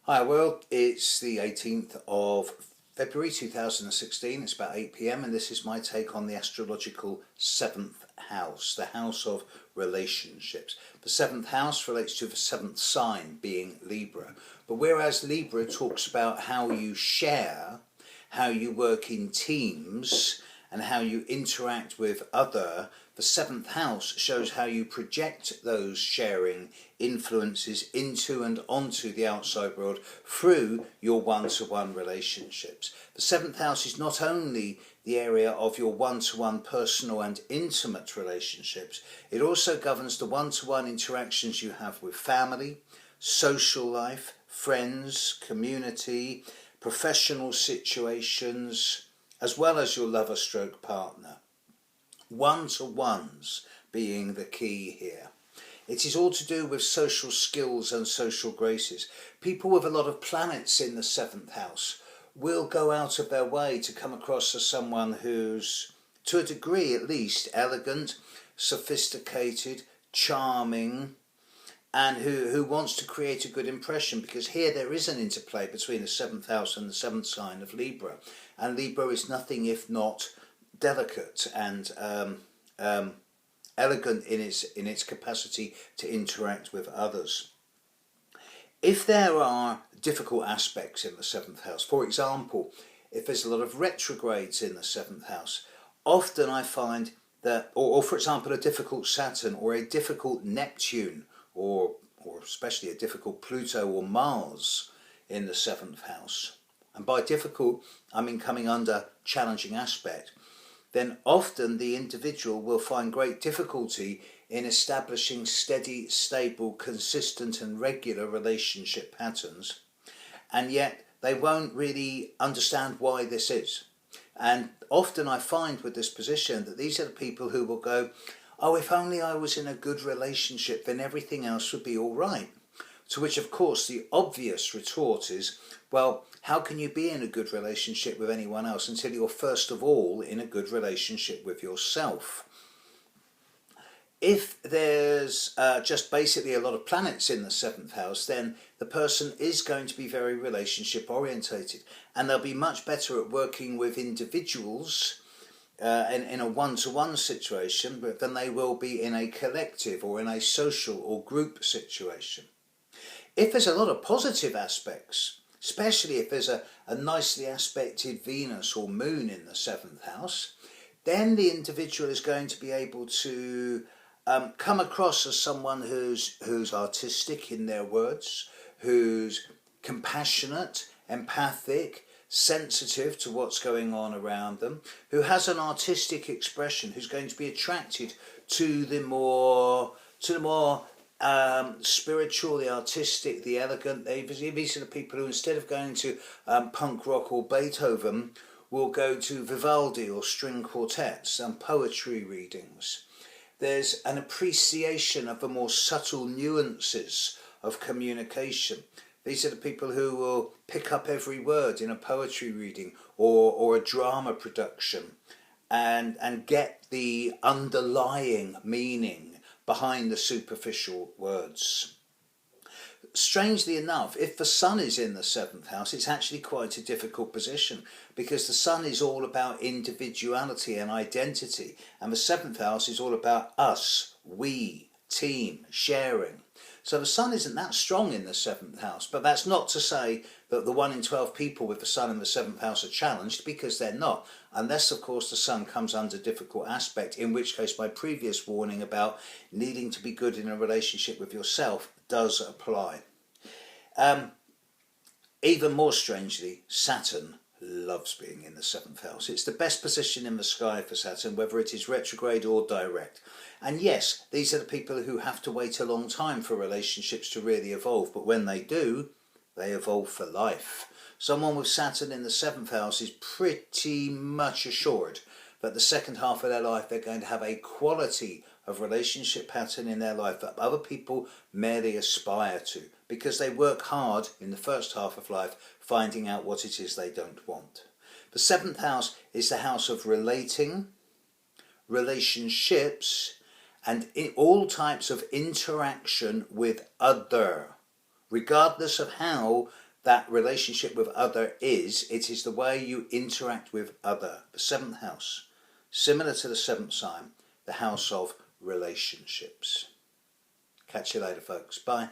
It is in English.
Hi world, it's the 18th of February 2016, it's about 8 p.m. and this is my take on the astrological 7th house, the house of relationships. The 7th house relates to the 7th sign, being Libra, but whereas Libra talks about how you share, how you work in teams and how you interact with the 7th house shows how you project those sharing influences into and onto the outside world through your one-to-one relationships. The 7th house is not only the area of your one-to-one personal and intimate relationships, it also governs the one-to-one interactions you have with family, social life, friends, community, professional situations, as well as your lover stroke partner. One-to-ones being the key here. It is all to do with social skills and social graces. People with a lot of planets in the 7th house will go out of their way to come across as someone who's, to a degree at least, elegant, sophisticated, charming, and who wants to create a good impression, because here there is an interplay between the 7th house and the 7th sign of Libra, and Libra is nothing if not delicate and elegant in its capacity to interact with others. If there are difficult aspects in the 7th house, for example, if there's a lot of retrogrades in the 7th house, often I find that, or for example a difficult Saturn or a difficult Neptune, or especially a difficult Pluto or Mars in the 7th house, and by difficult I mean coming under challenging aspect, then often the individual will find great difficulty in establishing steady, stable, consistent and regular relationship patterns, and yet they won't really understand why this is. And often I find with this position that these are the people who will go, oh, if only I was in a good relationship, then everything else would be all right. To which, of course, the obvious retort is, well, how can you be in a good relationship with anyone else until you're first of all in a good relationship with yourself? If there's just basically a lot of planets in the 7th house, then the person is going to be very relationship orientated, and they'll be much better at working with individuals in a one-to-one situation than they will be in a collective or in a social or group situation. If there's a lot of positive aspects, especially if there's a nicely aspected Venus or Moon in the 7th house, then the individual is going to be able to come across as someone who's artistic in their words, who's compassionate, empathic, sensitive to what's going on around them, who has an artistic expression, who's going to be attracted to the more spiritual, the artistic, the elegant. These are the people who, instead of going to punk rock or Beethoven, will go to Vivaldi or string quartets and poetry readings. There's an appreciation of the more subtle nuances of communication. These are the people who will pick up every word in a poetry reading or a drama production and get the underlying meaning behind the superficial words. Strangely enough, if the Sun is in the 7th house, it's actually quite a difficult position, because the Sun is all about individuality and identity, and the 7th house is all about us, we, team, sharing. So the Sun isn't that strong in the 7th house, but that's not to say that the 1 in 12 people with the Sun in the 7th house are challenged, because they're not. Unless, of course, the Sun comes under difficult aspect, in which case my previous warning about needing to be good in a relationship with yourself does apply. Even more strangely, Saturn loves being in the 7th house. It's the best position in the sky for Saturn, whether it is retrograde or direct. And yes, these are the people who have to wait a long time for relationships to really evolve, but when they do, they evolve for life. Someone with Saturn in the 7th house is pretty much assured that the second half of their life they're going to have a quality of relationship pattern in their life that other people merely aspire to, because they work hard in the first half of life finding out what it is they don't want. The 7th house is the house of relating, relationships, and all types of interaction with other, regardless of how that relationship with other is, it is the way you interact with other. The 7th house, similar to the 7th sign, the house of relationships. Catch you later, folks. Bye.